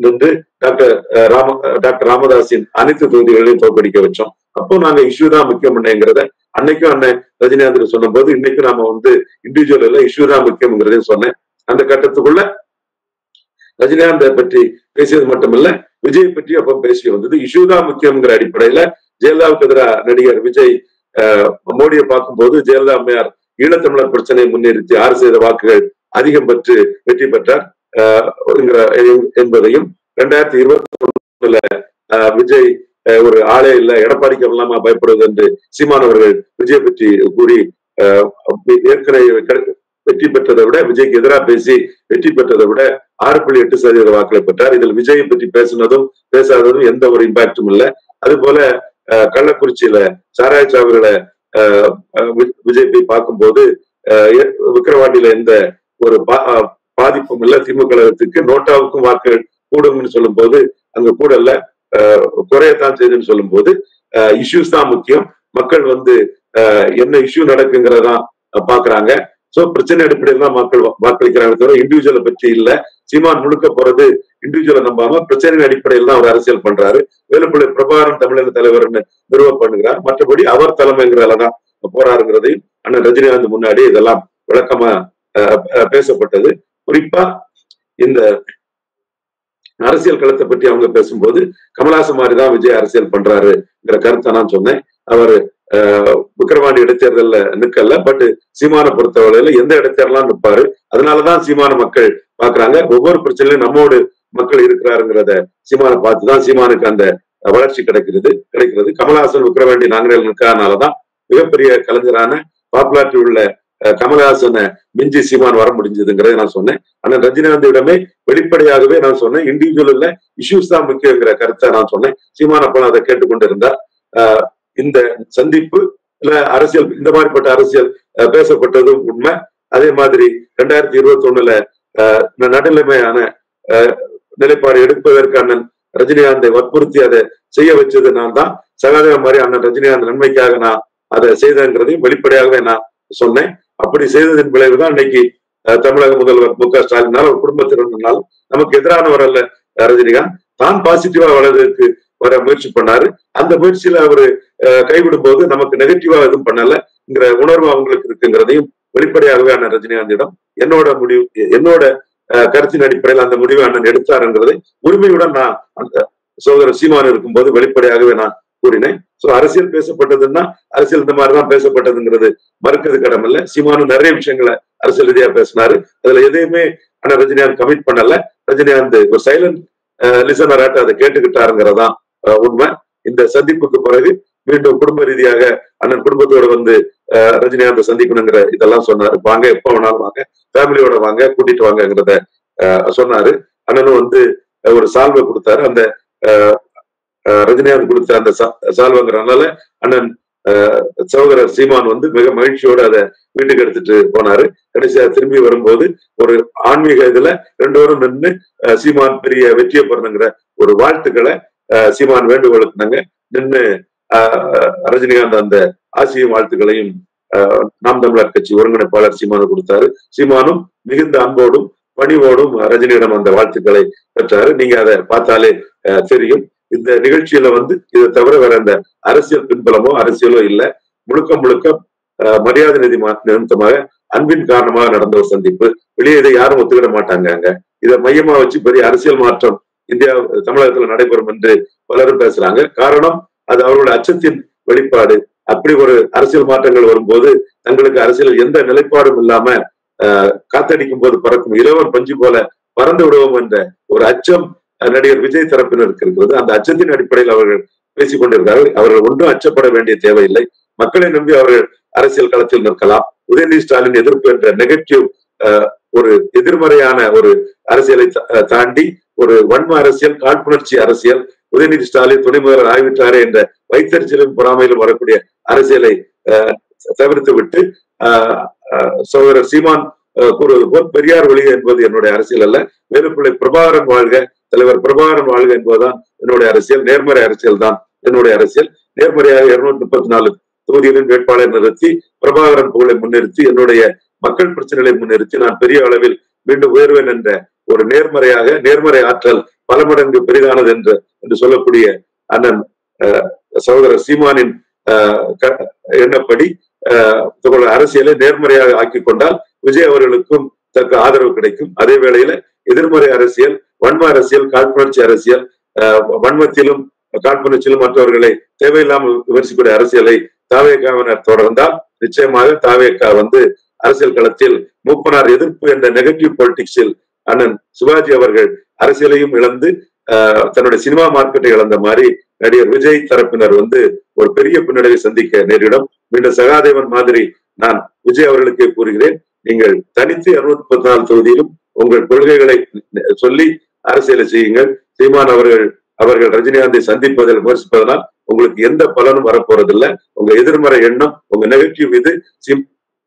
S2: நின்று டாக்டர் ராமதாஸின் அனைத்து தொகுதிகளையும் தோற்கடிக்க வச்சோம். அப்போ நாங்க இஷ்யூ தான் முக்கியம் பண்ணேங்கிறத அன்னைக்கும் அண்ணன் ரஜினிகாந்த் சொன்ன போது இன்னைக்கும் நாம வந்து இண்டிவிஜுவல் இல்ல இஷ்யூ தான் முக்கியம்ங்கிறதையும் சொன்னேன். அந்த கட்டத்துக்குள்ள ரஜினிகாந்தை பற்றி பேசியது மட்டுமில்ல, விஜய் பற்றி அப்ப பேசி வந்தது. இஷ்யூ தான் முக்கியம்ங்கிற அடிப்படையில ஜெயலலிதாவுக்கு எதிராக நடிகர் விஜய் மோடியை பார்க்கும்போது ஜெயலலிதா அம்மையார் ஈழத்தமிழர் பிரச்சனையை முன்னிறுத்தி 6% வாக்குகள் அதிகம் பெற்று வெற்றி பெற்றார் என்பதையும் 2021 விஜய் ஒரு ஆளே இல்ல, எடப்பாடிக்கு இல்லாம பயப்படுவது என்று சீமான் அவர்கள் விஜய் பற்றி கூறி ஏற்கனவே வெற்றி பெற்றதை விட விஜய்க்கு எதிராக பேசி வெற்றி பெற்றதை விட 6.8% வாக்களை பெற்றார். இதில் விஜயை பற்றி பேசினதும் பேசாததும் எந்த ஒரு இம்பாக்டும் இல்லை. அது போல கள்ளக்குறிச்சியில சாராய சாவுகளை விஜய் போய் பார்க்கும்போது விக்கிரவாண்டியில எந்த ஒரு பாதிப்பும் இல்லை. திமுக கழகத்துக்கு நோட்டாவுக்கும் வாக்குகள் கூடும்னு சொல்லும் போது அங்க கூடல குறையத்தான் செய்துன்னு சொல்லும் போது இஷ்யூஸ் தான் முக்கியம். மக்கள் வந்து என்ன இஷ்யூ நடக்குங்கிறதான் பாக்குறாங்க. சோ பிரச்சனை அடிப்படையில் தான் மக்கள் வாக்களிக்கிறாங்க தவிர இண்டிவிஜுவலை பற்றி இல்ல. சீமான் முழுக்க போறது இண்டிவிஜுவலை நம்பாம பிரச்சனையின் அடிப்படையில் தான் அவர் அரசியல் பண்றாரு. வேலுப்பிள்ளை பிரபாகரன் தமிழக தலைவர்னு நிறுவ பண்ணுகிறார். மற்றபடி அவர் தலைமைங்கிறதான் போறாருங்கிறதையும் அண்ணன் ரஜினிகாந்த் முன்னாடி இதெல்லாம் விளக்கமா பேசப்பட்டது. குறிப்பா இந்த அரசியல் களத்தை பற்றி அவங்க பேசும்போது கமலஹாசன் மாதிரிதான் விஜய் அரசியல் பண்றாருங்கிற கருத்தை நான் சொன்னேன். அவர் விக்கிரவாண்டி இடைத்தேர்தல்ல நிக்கல, பட் சீமான பொறுத்தவரையில எந்த இடைத்தேர்தலாம் நிற்பாரு. அதனாலதான் சீமான மக்கள் பாக்குறாங்க. ஒவ்வொரு பிரச்சனையிலும் நம்மோடு மக்கள் இருக்கிறாருங்கிறத சீமான பார்த்துதான் சீமானுக்கு அந்த வளர்ச்சி கிடைக்கிறது. கமலஹாசன் விக்கிரவாண்டி நாங்குநேரில் நிற்காதனாலதான் மிகப்பெரிய கலைஞரான பாப்புலாரிட்டி உள்ள கமலஹாசனை மிஞ்சி சீமான் வர முடிஞ்சதுங்கிறத நான் சொன்னேன். அண்ணன் ரஜினிகாந்திடமே வெளிப்படையாகவே நான் சொன்னேன், இண்டிவிஜுவல் இஷ்யூஸ் தான் முக்கியங்கிற கருத்தை நான் சொன்னேன். சீமான் அப்ப அதை கேட்டுக்கொண்டு இருந்தார். இந்த சந்திப்பு அரசியல், இந்த மாதிரிப்பட்ட அரசியல் பேசப்பட்டதும் உண்மை. அதே மாதிரி 2021 நடுநிலைமையான நிலைப்பாடு எடுப்பதற்கு அண்ணன் ரஜினிகாந்தை வற்புறுத்தி அதை செய்ய வச்சது நான் தான். சகாதேவ மாதிரி அண்ணன் ரஜினிகாந்த் நன்மைக்காக நான் அதை செய்தங்கிறதையும் வெளிப்படையாகவே நான் சொன்னேன். அப்படி செய்ததின் விளைவுதான் இன்னைக்கு தமிழக முதல்வர் மு.க. ஸ்டாலினால் ஒரு குடும்பத்தினராலும் நமக்கு எதிரானவர் அல்ல ரஜினிகாந்த். தான் பாசிட்டிவா வளர்றதுக்கு வர முயற்சி பண்ணாரு. அந்த முயற்சியில அவரு கைவிடும் போது நமக்கு நெகட்டிவா எதுவும் பண்ணலங்கிற உணர்வு அவங்களுக்கு இருக்குங்கிறதையும் வெளிப்படையாகவே அண்ணன் ரஜினிகாந்திடம் என்னோட கருத்தின் அடிப்படையில் அந்த முடிவை அண்ணன் எடுத்தாருங்கிறதை உரிமையுடன் நான் அந்த சகோதரர் சீமான் இருக்கும்போது வெளிப்படையாகவே நான் கூறினேன். சோ அரசியல் பேசப்பட்டதுன்னா அரசியல் இந்த மாதிரிதான் பேசப்பட்டதுங்கிறது மறுக்கிறது கடமில்ல. சீமானும் நிறைய விஷயங்களை அரசியல் ரீதியா பேசினாரு. அதுல எதையுமே அண்ணன் ரஜினிகாந்த் கமிட் பண்ணல. ரஜினிகாந்த் ஒரு சைலண்ட் லிசனராட்டு அதை கேட்டுக்கிட்டாருங்கிறதான் உண்மை. இந்த சந்திப்புக்கு பிறகு மீண்டும் குடும்ப ரீதியாக அண்ணன் குடும்பத்தோட வந்து ரஜினிகாந்த் சந்திக்கணுங்கிற இதெல்லாம் சொன்னாரு. வாங்க, எப்ப வேணாலும் வாங்க, ஃபேமிலியோட வாங்க, கூட்டிட்டு வாங்கங்கிறத சொன்னாரு. அண்ணனும் வந்து ஒரு சால்வை கொடுத்தாரு. அந்த ரஜினிகாந்த் கொடுத்த அந்த சால்வைங்கிறதுனால அண்ணன் சகோதரர் சீமான் வந்து மிக மகிழ்ச்சியோடு அதை வீட்டுக்கு எடுத்துட்டு போனாரு. கடைசியா திரும்பி வரும்போது ஒரு ஆன்மீக இதுல ரெண்டு பேரும் நின்று சீமான் பெரிய வெற்றியை பெறணுங்கிற ஒரு வாழ்த்துக்களை சீமான் வேண்டுகோளுக்குனாங்க. நின்று ரஜினிகாந்த் அந்த ஆசியும் வாழ்த்துக்களையும் நாம் தமிழர் கட்சி ஒருங்கிணைப்பாளர் சீமானு கொடுத்தாரு. சீமானும் மிகுந்த அன்போடும் பணிவோடும் ரஜினியிடம் அந்த வாழ்த்துக்களை பெற்றாரு. நீங்க அதை பார்த்தாலே தெரியும். இந்த நிகழ்ச்சியில வந்து இதை தவிர வேற அந்த அரசியல் பின்பலமோ அரசியலோ இல்லை. முழுக்க முழுக்க மரியாதை நிமித்தமாக அன்பின் காரணமாக நடந்த ஒரு சந்திப்பு. வெளியே இதை யாரும் ஒத்துக்கிட மாட்டாங்க. அங்க இதை மையமா வச்சு பெரிய அரசியல் மாற்றம் இந்தியா தமிழகத்துல நடைபெறும் என்று பலரும் பேசுறாங்க. காரணம் அது அவர்களுடைய அச்சத்தின் வெளிப்பாடு. அப்படி ஒரு அரசியல் மாற்றங்கள் வரும்போது தங்களுக்கு அரசியல் எந்த நிலைப்பாடும் இல்லாம காத்தடிக்கும் போது பறக்கும் இளவன் பஞ்சு போல பறந்து விடுவோம் என்ற ஒரு அச்சம் நடிகர் விஜய் தரப்பினருக்கு இருக்கிறது. அந்த அச்சத்தின் அடிப்படையில் அவர்கள் பேசிக் கொண்டிருக்கிறார்கள். அவர்கள் ஒன்றும் அச்சப்பட வேண்டிய தேவையில்லை. மக்களை நம்பி அவர்கள் அரசியல் களத்தில் நிற்கலாம். உதயநிதி ஸ்டாலின் எதிர்ப்பு என்ற நெகட்டிவ் ஒரு எதிர்மறையான ஒரு அரசியலை தாண்டி ஒரு வன்ம அரசியல், காழ்ப்புணர்ச்சி அரசியல், உதயநிதி ஸ்டாலின் துணை முதல்வர் ஆகிவிட்டாரே என்ற வைத்தறிச்சலும் பொறாமையிலும் வரக்கூடிய அரசியலை தவிர்த்து விட்டு சகோதரர் சீமான் கூறுவது போல் பெரியார் ஒழிக என்பது என்னுடைய அரசியல் அல்ல, வேலுப்பிள்ளை பிரபாகரன் வாழ்க, தலைவர் பிரபாகரன் வாழ்க என்பதுதான் என்னுடைய அரசியல். நேர்மறை அரசியல் தான் என்னுடைய அரசியல். நேர்மறையாக 234 தொகுதிகளின் வேட்பாளர் நிறுத்தி பிரபாகரன் புகழை முன்னிறுத்தி என்னுடைய மக்கள் பிரச்சனைகளை முன்னிறுத்தி நான் பெரிய அளவில் மீண்டும் உயர்வேன் என்ற ஒரு நேர்மறை ஆற்றல் பல மடங்கு பெரிதானது என்று சொல்லக்கூடிய அண்ணன் சகோதரர் சீமானின் எண்ணப்படி அரசியலை நேர்மறையாக ஆக்கி கொண்டால் விஜய் அவர்களுக்கும் தக்க ஆதரவு கிடைக்கும். அதே வேளையில எதிர்மறை அரசியல், வன்ம அரசியல், காழ்ப்புணர்ச்சி அரசியல், வன்மத்திலும் காழ்ப்புணர்ச்சியிலும் மற்றவர்களை தேவையில்லாமல் விமர்சிக்கூடிய அரசியலை தாவேகாவினர் தொடர்ந்தால் நிச்சயமாக தாவேகா வந்து அரசியல் களத்தில் மூப்பனார் எதிர்ப்பு என்ற நெகட்டிவ் பொலிட்டிக்ஸில் அண்ணன் சிவாஜி அவர்கள் அரசியலையும் இழந்து தன்னுடைய சினிமா மார்க்கெட்டை இழந்த மாதிரி நடிகர் விஜய் தரப்பினர் வந்து ஒரு பெரிய பின்னடைவை சந்திக்க நேரிடும். மீண்டும் சகாதேவன் மாதிரி நான் விஜய் அவர்களுக்கே கூறுகிறேன், நீங்கள் தனித்து 234 தொகுதியிலும் உங்கள் கொள்கைகளை சொல்லி அரசியலை செய்யுங்கள். சீமான் அவர்கள் ரஜினிகாந்தை சந்திப்பதில் முயற்சிப்பதனால் உங்களுக்கு எந்த பலனும் வரப்போறதில்லை. உங்க எதிர்மறை எண்ணம், உங்க நெகட்டிவ் இது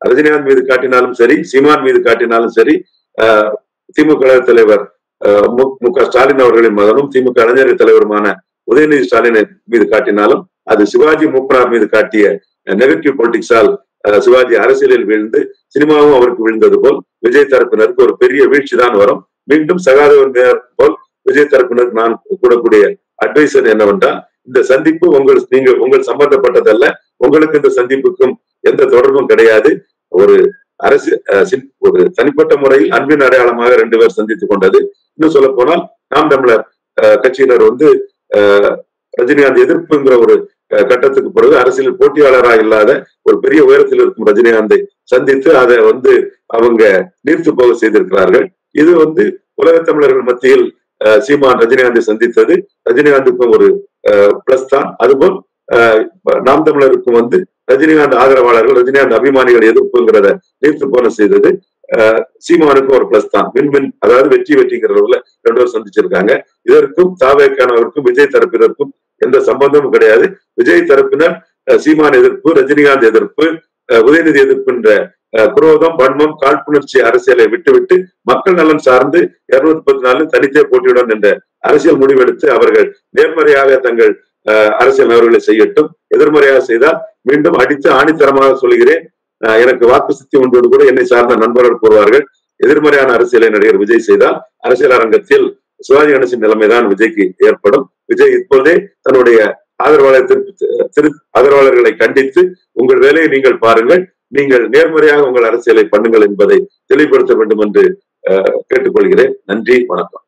S2: ரஜினிகாந்த் மீது காட்டினாலும் சரி, சீமான் மீது காட்டினாலும் சரி, திமுக தலைவர் மு.க. ஸ்டாலின் அவர்களின் மகனும் திமுக இளைஞர் தலைவருமான உதயநிதி ஸ்டாலினை மீது காட்டினாலும் அது சிவாஜி மூப்பனார் மீது காட்டிய நெகட்டிவ் பொலிட்டிக்ஸால் சிவாஜி அரசியலில் வீழ்ந்து சினிமாவும் அவருக்கு வீழ்ந்தது போல் விஜய் தரப்பினருக்கு ஒரு பெரிய வீழ்ச்சி தான் வரும். மீண்டும் சகாதேவன் போல் விஜய் தரப்பினருக்கு நான் கூடக்கூடிய அட்வைசர் என்னவென்றால், இந்த சந்திப்பு உங்கள் சம்பந்தப்பட்டதல்ல. உங்களுக்கு இந்த சந்திப்புக்கும் எந்த தொடர்பும் கிடையாது. ஒரு ஒரு தனிப்பட்ட முறையில் அன்பின் அடையாளமாக 2 பேர் சந்தித்துக் கொண்டது. இன்னும் சொல்ல போனால் நாம் தமிழர் கட்சியினர் வந்து ரஜினிகாந்த் எதிர்ப்புங்கிற ஒரு கட்டத்துக்கு பிறகு அரசியல் போட்டியாளராக இல்லாத ஒரு பெரிய உயரத்தில் இருக்கும் ரஜினிகாந்தை சந்தித்து அதை வந்து அவங்க நீர்த்து போக செய்திருக்கிறார்கள். இது வந்து உலக தமிழர்கள் மத்தியில் சீமான் ரஜினிகாந்தை சந்தித்தது ரஜினிகாந்துக்கும் ஒரு பிளஸ் தான். அதுபோல் நாம் தமிழருக்கும் வந்து ரஜினிகாந்த் ஆதரவாளர்கள், ரஜினிகாந்த் அபிமானிகள் எதிர்ப்புங்கிறத நீர்த்து போன செய்தது சீமானுக்கு ஒரு பிளஸ் தான். வின் அதாவது வெற்றி வெற்றிங்கிறவர்கள 2 பேரும் சந்திச்சிருக்காங்க. இதற்கும் தாவேக்கானவருக்கும் விஜய் தரப்பினருக்கும் எந்த சம்பந்தமும் கிடையாது. விஜய் தரப்பினர் சீமான் எதிர்ப்பு, ரஜினிகாந்த் எதிர்ப்பு, உதயநிதி எதிர்ப்பு என்ற குரோதம், வன்மம், காழ்ப்புணர்ச்சி அரசியலை விட்டுவிட்டு மக்கள் நலன் சார்ந்து 214 தனித்தே போட்டியுடன் என்ற அரசியல் முடிவெடுத்து அவர்கள் நேர்மறையாக தங்கள் அரசியல் நகர்வுகளை செய்யட்டும். எதிர்மறையாக செய்தால் மீண்டும் அடித்து ஆணித்தரமாக சொல்கிறேன், எனக்கு வாக்கு சித்தி ஒன்று கூட என்னை சார்ந்த நண்பர்கள் கூறுவார்கள். எதிர்மறையான அரசியலை நடிகர் விஜய் செய்தால் அரசியல் அரங்கத்தில் சிவாஜி கணேசன் நிலைமைதான் விஜய்க்கு ஏற்படும். விஜய் இப்போதே தன்னுடைய ஆதரவாளர்களை கண்டித்து உங்கள் வேலையை நீங்கள் பாருங்கள், நீங்கள் நேர்மறையாக உங்கள் அரசியலை பண்ணுங்கள் என்பதை தெளிவுபடுத்த வேண்டும் என்று கேட்டுக்கொள்கிறேன். நன்றி, வணக்கம்.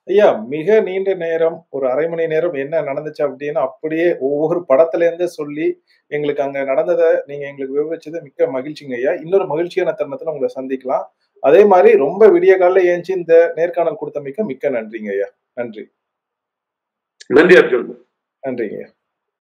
S1: ஐயா, மிக நீண்ட நேரம், ஒரு அரை மணி நேரம் என்ன நடந்துச்சு அப்படின்னு அப்படியே ஒவ்வொரு படத்துல இருந்து சொல்லி எங்களுக்கு அங்க நடந்ததை நீங்க எங்களுக்கு விவரிச்சது மிக்க மகிழ்ச்சிங்க ஐயா. இன்னொரு மகிழ்ச்சியான தருணத்துல உங்களை சந்திக்கலாம். அதே மாதிரி ரொம்ப விடிய காலைல ஏஞ்சி இந்த நேர்காணல் கொடுத்தமைக்கு மிக்க நன்றிங்க ஐயா. நன்றி.
S2: நன்றி அர்ஜுன்.
S1: நன்றிங்க ஐயா.